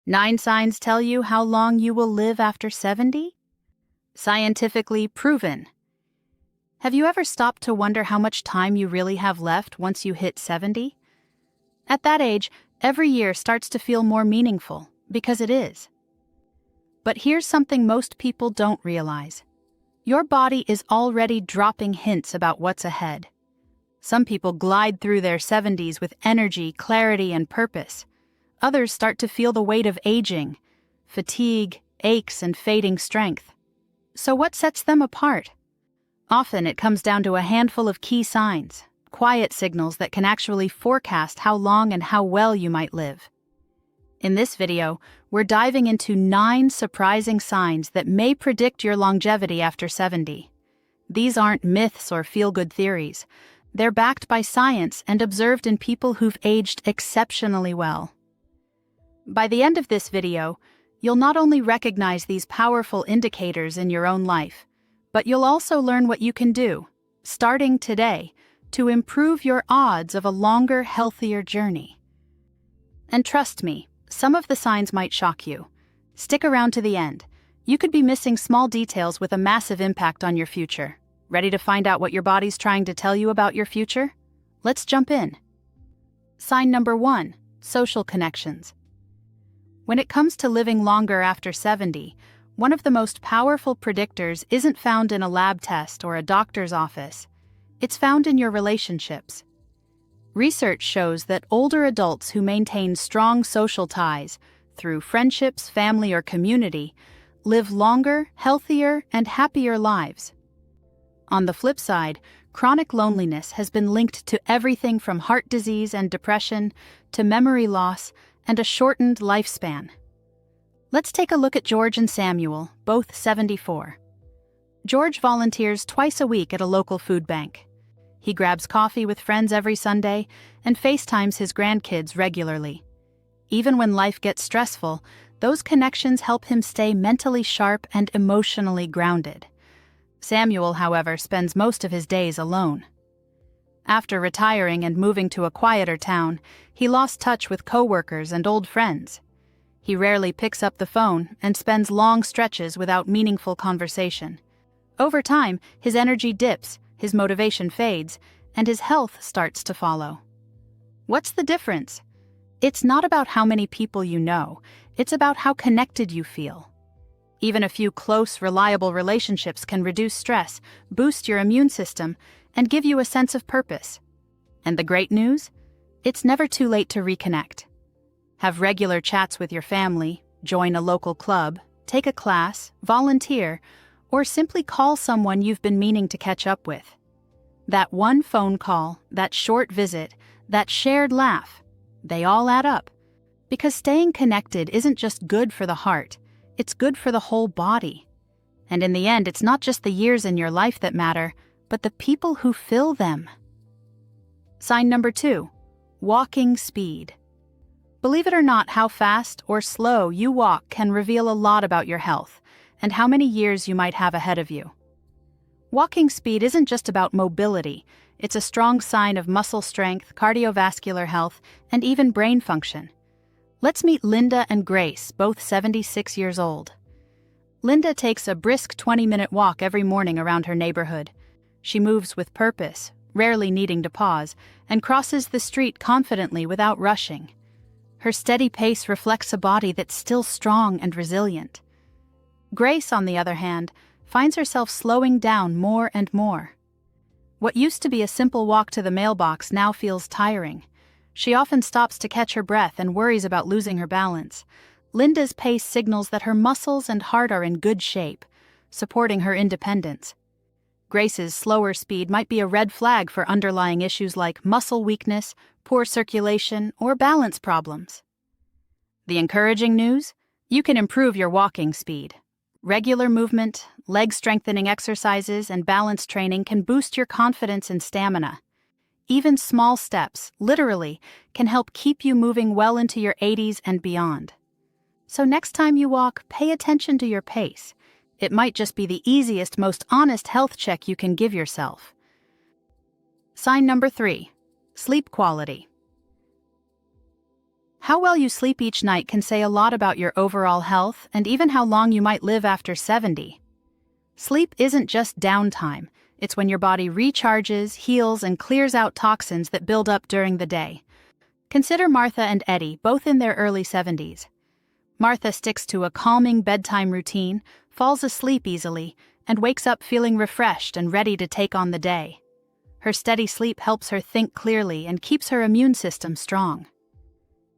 9 signs tell you how long you will live after 70? Scientifically proven. Have you ever stopped to wonder how much time you really have left once you hit 70? At that age, every year starts to feel more meaningful, because it is. But here's something most people don't realize. Your body is already dropping hints about what's ahead. Some people glide through their 70s with energy, clarity, and purpose. Others start to feel the weight of aging, fatigue, aches, and fading strength. So what sets them apart? Often it comes down to a handful of key signs, quiet signals that can actually forecast how long and how well you might live. In this video, we're diving into 9 surprising signs that may predict your longevity after 70. These aren't myths or feel-good theories. They're backed by science and observed in people who've aged exceptionally well. By the end of this video, you'll not only recognize these powerful indicators in your own life, but you'll also learn what you can do, starting today, to improve your odds of a longer, healthier journey. And trust me, some of the signs might shock you. Stick around to the end. You could be missing small details with a massive impact on your future. Ready to find out what your body's trying to tell you about your future? Let's jump in. Sign number 1, social connections. When it comes to living longer after 70, one of the most powerful predictors isn't found in a lab test or a doctor's office. It's found in your relationships. Research shows that older adults who maintain strong social ties through friendships, family, or community live longer, healthier, and happier lives. On the flip side, chronic loneliness has been linked to everything from heart disease and depression to memory loss and a shortened lifespan. Let's take a look at George and Samuel, both 74. George volunteers twice a week at a local food bank. He grabs coffee with friends every Sunday and FaceTimes his grandkids regularly. Even when life gets stressful, those connections help him stay mentally sharp and emotionally grounded. Samuel, however, spends most of his days alone. After retiring and moving to a quieter town, he lost touch with coworkers and old friends. He rarely picks up the phone and spends long stretches without meaningful conversation. Over time, his energy dips, his motivation fades, and his health starts to follow. What's the difference? It's not about how many people you know, it's about how connected you feel. Even a few close, reliable relationships can reduce stress, boost your immune system, and give you a sense of purpose. And the great news? It's never too late to reconnect. Have regular chats with your family, join a local club, take a class, volunteer, or simply call someone you've been meaning to catch up with. That one phone call, that short visit, that shared laugh, they all add up. Because staying connected isn't just good for the heart, it's good for the whole body. And in the end, it's not just the years in your life that matter, but the people who fill them. Sign number 2, walking speed. Believe it or not, how fast or slow you walk can reveal a lot about your health and how many years you might have ahead of you. Walking speed isn't just about mobility, it's a strong sign of muscle strength, cardiovascular health, and even brain function. Let's meet Linda and Grace, both 76 years old. Linda takes a brisk 20-minute walk every morning around her neighborhood. She moves with purpose, rarely needing to pause, and crosses the street confidently without rushing. Her steady pace reflects a body that's still strong and resilient. Grace, on the other hand, finds herself slowing down more and more. What used to be a simple walk to the mailbox now feels tiring. She often stops to catch her breath and worries about losing her balance. Linda's pace signals that her muscles and heart are in good shape, supporting her independence. Grace's slower speed might be a red flag for underlying issues like muscle weakness, poor circulation, or balance problems. The encouraging news? You can improve your walking speed. Regular movement, leg-strengthening exercises, and balance training can boost your confidence and stamina. Even small steps, literally, can help keep you moving well into your 80s and beyond. So next time you walk, pay attention to your pace. It might just be the easiest, most honest health check you can give yourself. Sign number 3, sleep quality. How well you sleep each night can say a lot about your overall health and even how long you might live after 70. Sleep isn't just downtime, it's when your body recharges, heals, and clears out toxins that build up during the day. Consider Martha and Eddie, both in their early 70s. Martha sticks to a calming bedtime routine, falls asleep easily, and wakes up feeling refreshed and ready to take on the day. Her steady sleep helps her think clearly and keeps her immune system strong.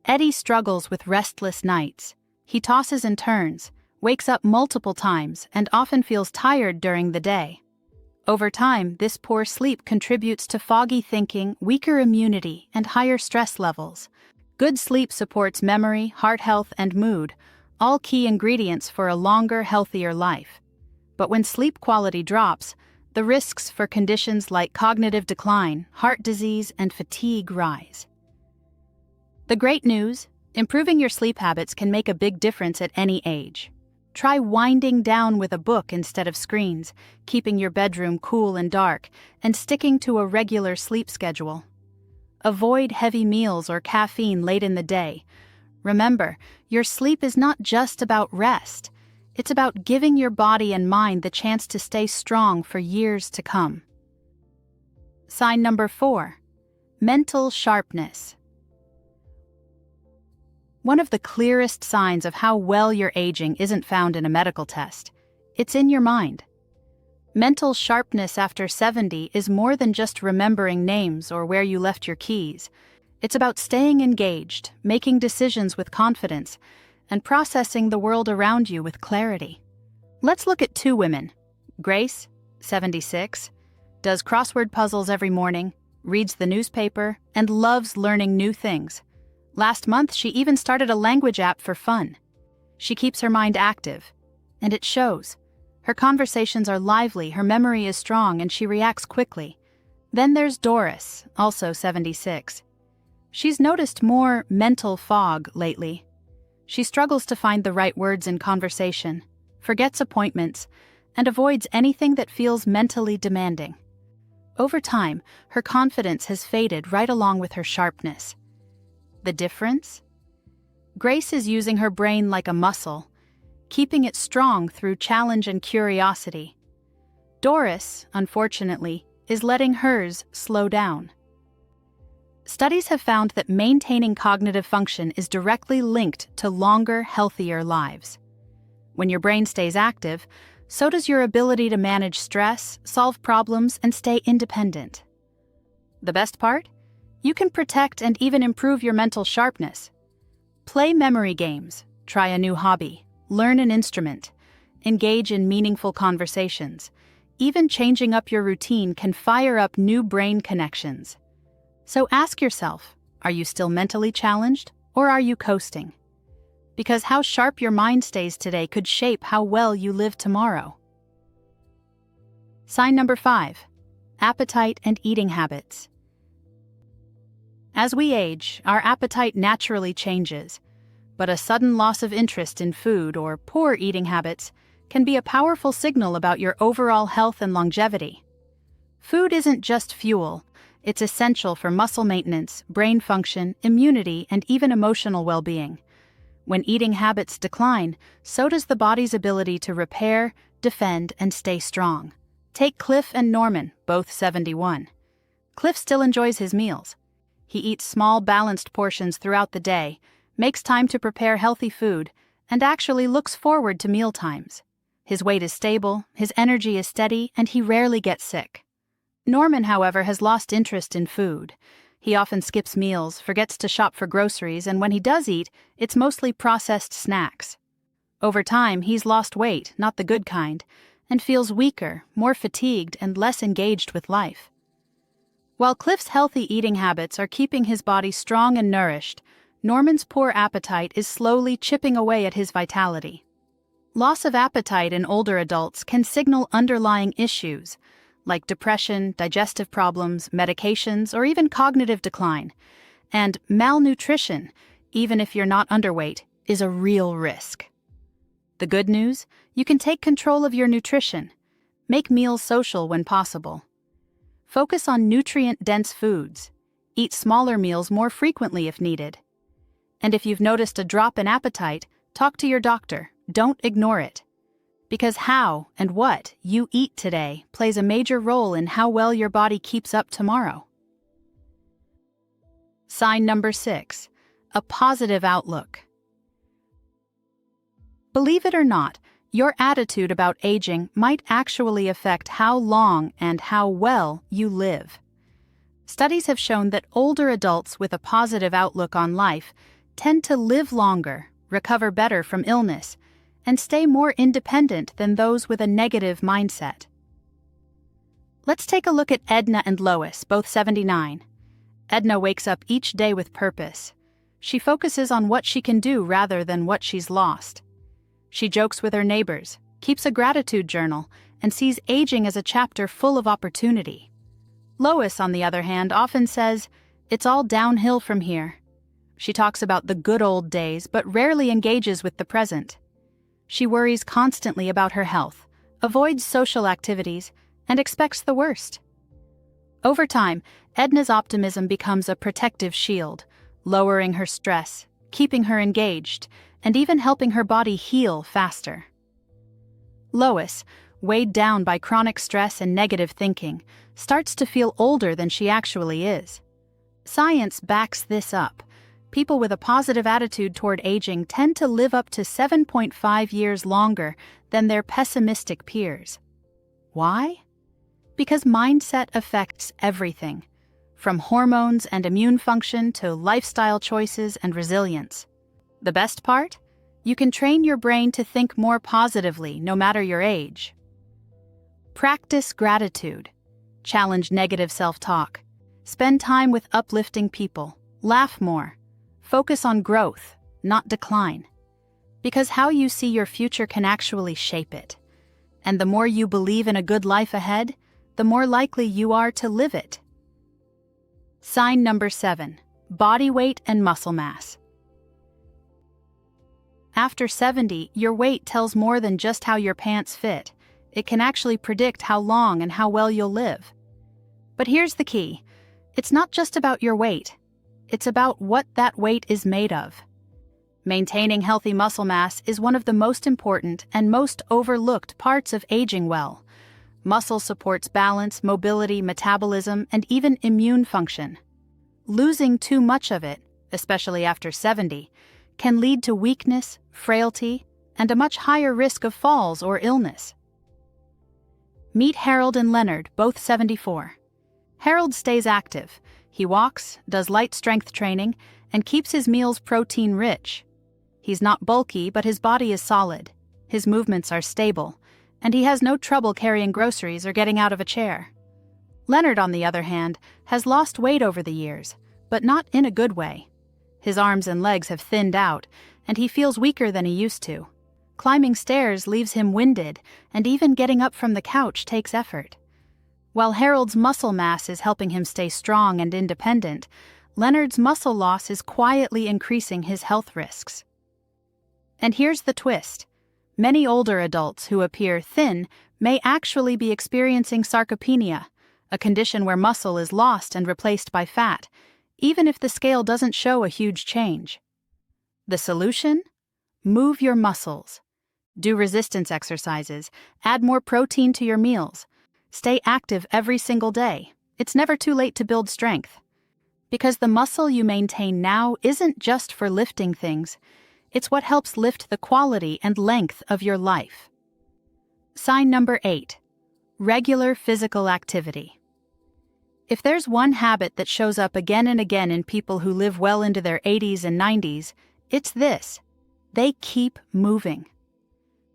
Eddie struggles with restless nights. He tosses and turns, wakes up multiple times, and often feels tired during the day. Over time, this poor sleep contributes to foggy thinking, weaker immunity, and higher stress levels. Good sleep supports memory, heart health, and mood, all key ingredients for a longer, healthier life. But when sleep quality drops, the risks for conditions like cognitive decline, heart disease, and fatigue rise. The great news: improving your sleep habits can make a big difference at any age. Try winding down with a book instead of screens, keeping your bedroom cool and dark, and sticking to a regular sleep schedule. Avoid heavy meals or caffeine late in the day. Remember, your sleep is not just about rest. It's about giving your body and mind the chance to stay strong for years to come. Sign number 4. Mental sharpness. One of the clearest signs of how well you're aging isn't found in a medical test. It's in your mind. Mental sharpness after 70 is more than just remembering names or where you left your keys. It's about staying engaged, making decisions with confidence, and processing the world around you with clarity. Let's look at 2 women. Grace, 76, does crossword puzzles every morning, reads the newspaper, and loves learning new things. Last month, she even started a language app for fun. She keeps her mind active, and it shows. Her conversations are lively, her memory is strong, and she reacts quickly. Then there's Doris, also 76. She's noticed more mental fog lately. She struggles to find the right words in conversation, forgets appointments, and avoids anything that feels mentally demanding. Over time, her confidence has faded right along with her sharpness. The difference? Grace is using her brain like a muscle, keeping it strong through challenge and curiosity. Doris, unfortunately, is letting hers slow down. Studies have found that maintaining cognitive function is directly linked to longer, healthier lives. When your brain stays active, so does your ability to manage stress, solve problems, and stay independent. The best part? You can protect and even improve your mental sharpness. Play memory games, try a new hobby, learn an instrument, engage in meaningful conversations. Even changing up your routine can fire up new brain connections. So ask yourself, are you still mentally challenged, or are you coasting? Because how sharp your mind stays today could shape how well you live tomorrow. Sign number 5. Appetite and eating habits. As we age, our appetite naturally changes, but a sudden loss of interest in food or poor eating habits can be a powerful signal about your overall health and longevity. Food isn't just fuel, it's essential for muscle maintenance, brain function, immunity, and even emotional well-being. When eating habits decline, so does the body's ability to repair, defend, and stay strong. Take Cliff and Norman, both 71. Cliff still enjoys his meals. He eats small, balanced portions throughout the day, makes time to prepare healthy food, and actually looks forward to mealtimes. His weight is stable, his energy is steady, and he rarely gets sick. Norman, however, has lost interest in food. He often skips meals, forgets to shop for groceries, and when he does eat, it's mostly processed snacks. Over time, he's lost weight, not the good kind, and feels weaker, more fatigued, and less engaged with life. While Cliff's healthy eating habits are keeping his body strong and nourished, Norman's poor appetite is slowly chipping away at his vitality. Loss of appetite in older adults can signal underlying issues, like depression, digestive problems, medications, or even cognitive decline. And malnutrition, even if you're not underweight, is a real risk. The good news? You can take control of your nutrition. Make meals social when possible. Focus on nutrient-dense foods. Eat smaller meals more frequently if needed. And if you've noticed a drop in appetite, talk to your doctor. Don't ignore it. Because how and what you eat today plays a major role in how well your body keeps up tomorrow. Sign number 6, a positive outlook. Believe it or not, your attitude about aging might actually affect how long and how well you live. Studies have shown that older adults with a positive outlook on life tend to live longer, recover better from illness, and stay more independent than those with a negative mindset. Let's take a look at Edna and Lois, both 79. Edna wakes up each day with purpose. She focuses on what she can do rather than what she's lost. She jokes with her neighbors, keeps a gratitude journal, and sees aging as a chapter full of opportunity. Lois, on the other hand, often says, "It's all downhill from here." She talks about the good old days, but rarely engages with the present. She worries constantly about her health, avoids social activities, and expects the worst. Over time, Edna's optimism becomes a protective shield, lowering her stress, keeping her engaged, and even helping her body heal faster. Lois, weighed down by chronic stress and negative thinking, starts to feel older than she actually is. Science backs this up. People with a positive attitude toward aging tend to live up to 7.5 years longer than their pessimistic peers. Why? Because mindset affects everything, from hormones and immune function to lifestyle choices and resilience. The best part? You can train your brain to think more positively no matter your age. Practice gratitude. Challenge negative self-talk. Spend time with uplifting people. Laugh more. Focus on growth, not decline. Because how you see your future can actually shape it. And the more you believe in a good life ahead, the more likely you are to live it. Sign number 7, body weight and muscle mass. After 70, your weight tells more than just how your pants fit. It can actually predict how long and how well you'll live. But here's the key. It's not just about your weight. It's about what that weight is made of. Maintaining healthy muscle mass is one of the most important and most overlooked parts of aging well. Muscle supports balance, mobility, metabolism, and even immune function. Losing too much of it, especially after 70, can lead to weakness, frailty, and a much higher risk of falls or illness. Meet Harold and Leonard, both 74. Harold stays active. He walks, does light strength training, and keeps his meals protein-rich. He's not bulky, but his body is solid. His movements are stable, and he has no trouble carrying groceries or getting out of a chair. Leonard, on the other hand, has lost weight over the years, but not in a good way. His arms and legs have thinned out, and he feels weaker than he used to. Climbing stairs leaves him winded, and even getting up from the couch takes effort. While Harold's muscle mass is helping him stay strong and independent, Leonard's muscle loss is quietly increasing his health risks. And here's the twist. Many older adults who appear thin may actually be experiencing sarcopenia, a condition where muscle is lost and replaced by fat, even if the scale doesn't show a huge change. The solution? Move your muscles. Do resistance exercises, add more protein to your meals. Stay active every single day. It's never too late to build strength. Because the muscle you maintain now isn't just for lifting things, it's what helps lift the quality and length of your life. Sign number 8, regular physical activity. If there's one habit that shows up again and again in people who live well into their 80s and 90s, it's this: they keep moving.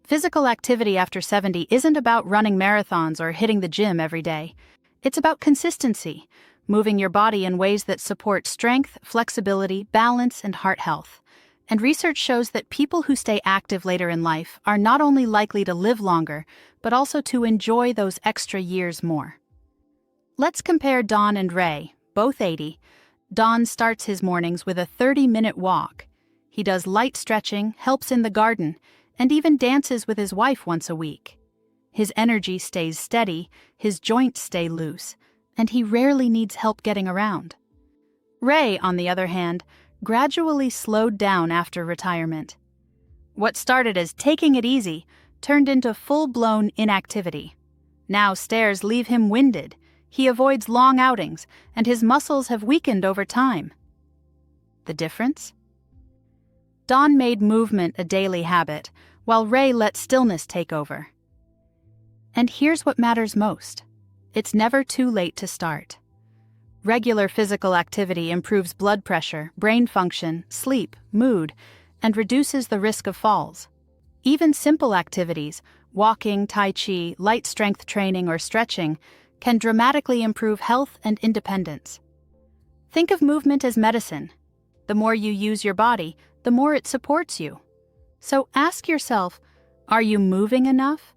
Physical activity after 70 isn't about running marathons or hitting the gym every day. It's about consistency, moving your body in ways that support strength, flexibility, balance, and heart health. And research shows that people who stay active later in life are not only likely to live longer, but also to enjoy those extra years more. Let's compare Don and Ray, both 80. Don starts his mornings with a 30-minute walk. He does light stretching, helps in the garden, and even dances with his wife once a week. His energy stays steady, his joints stay loose, and he rarely needs help getting around. Ray, on the other hand, gradually slowed down after retirement. What started as taking it easy turned into full-blown inactivity. Now stairs leave him winded, he avoids long outings, and his muscles have weakened over time. The difference? Dawn made movement a daily habit, while Ray let stillness take over. And here's what matters most. It's never too late to start. Regular physical activity improves blood pressure, brain function, sleep, mood, and reduces the risk of falls. Even simple activities, walking, tai chi, light strength training, or stretching, can dramatically improve health and independence. Think of movement as medicine. The more you use your body, the more it supports you. So ask yourself, are you moving enough?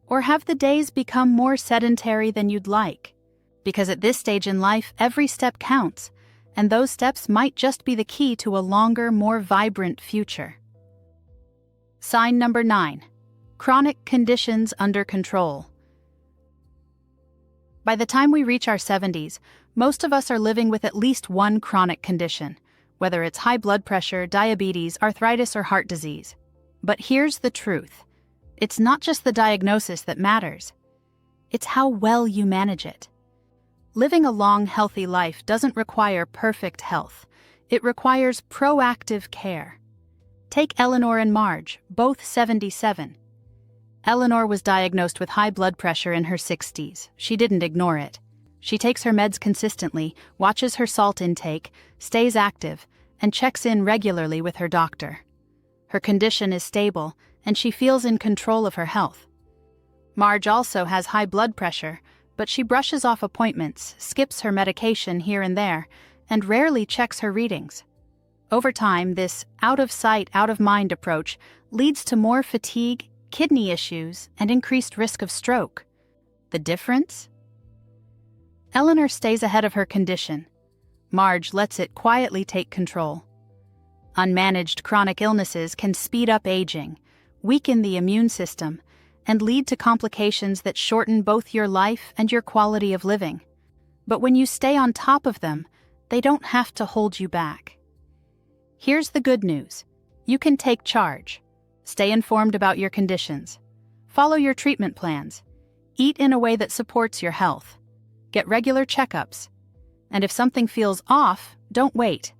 Or have the days become more sedentary than you'd like? Because at this stage in life, every step counts, and those steps might just be the key to a longer, more vibrant future. Sign number 9. Chronic conditions under control. By the time we reach our 70s, most of us are living with at least one chronic condition, whether it's high blood pressure, diabetes, arthritis, or heart disease. But here's the truth. It's not just the diagnosis that matters. It's how well you manage it. Living a long, healthy life doesn't require perfect health. It requires proactive care. Take Eleanor and Marge, both 77. Eleanor was diagnosed with high blood pressure in her 60s. She didn't ignore it. She takes her meds consistently, watches her salt intake, stays active, and checks in regularly with her doctor. Her condition is stable, and she feels in control of her health. Marge also has high blood pressure, but she brushes off appointments, skips her medication here and there, and rarely checks her readings. Over time, this out-of-sight, out-of-mind approach leads to more fatigue, kidney issues, and increased risk of stroke. The difference? Eleanor stays ahead of her condition. Marge lets it quietly take control. Unmanaged chronic illnesses can speed up aging, weaken the immune system, and lead to complications that shorten both your life and your quality of living. But when you stay on top of them, they don't have to hold you back. Here's the good news. You can take charge. Stay informed about your conditions. Follow your treatment plans. Eat in a way that supports your health. Get regular checkups. And if something feels off, don't wait.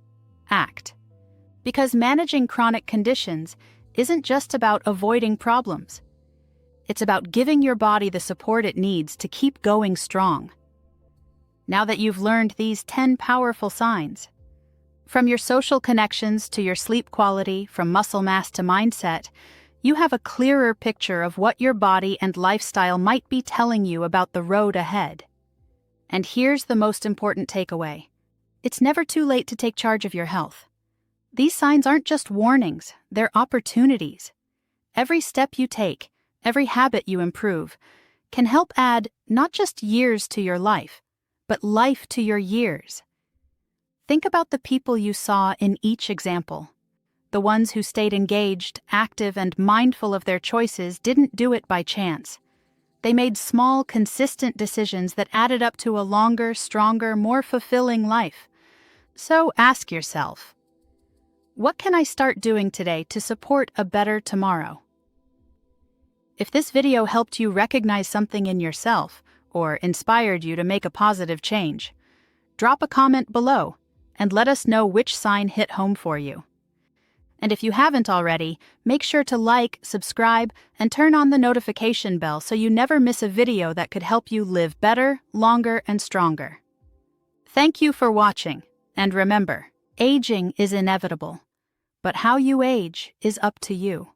Act. Because managing chronic conditions isn't just about avoiding problems. It's about giving your body the support it needs to keep going strong. Now that you've learned these 10 powerful signs, from your social connections to your sleep quality, from muscle mass to mindset, you have a clearer picture of what your body and lifestyle might be telling you about the road ahead. And here's the most important takeaway. It's never too late to take charge of your health. These signs aren't just warnings, they're opportunities. Every step you take, every habit you improve, can help add not just years to your life, but life to your years. Think about the people you saw in each example. The ones who stayed engaged, active, and mindful of their choices didn't do it by chance. They made small, consistent decisions that added up to a longer, stronger, more fulfilling life. So ask yourself, what can I start doing today to support a better tomorrow? If this video helped you recognize something in yourself or inspired you to make a positive change, drop a comment below and let us know which sign hit home for you. And if you haven't already, make sure to like, subscribe, and turn on the notification bell so you never miss a video that could help you live better, longer, and stronger. Thank you for watching, and remember, aging is inevitable, but how you age is up to you.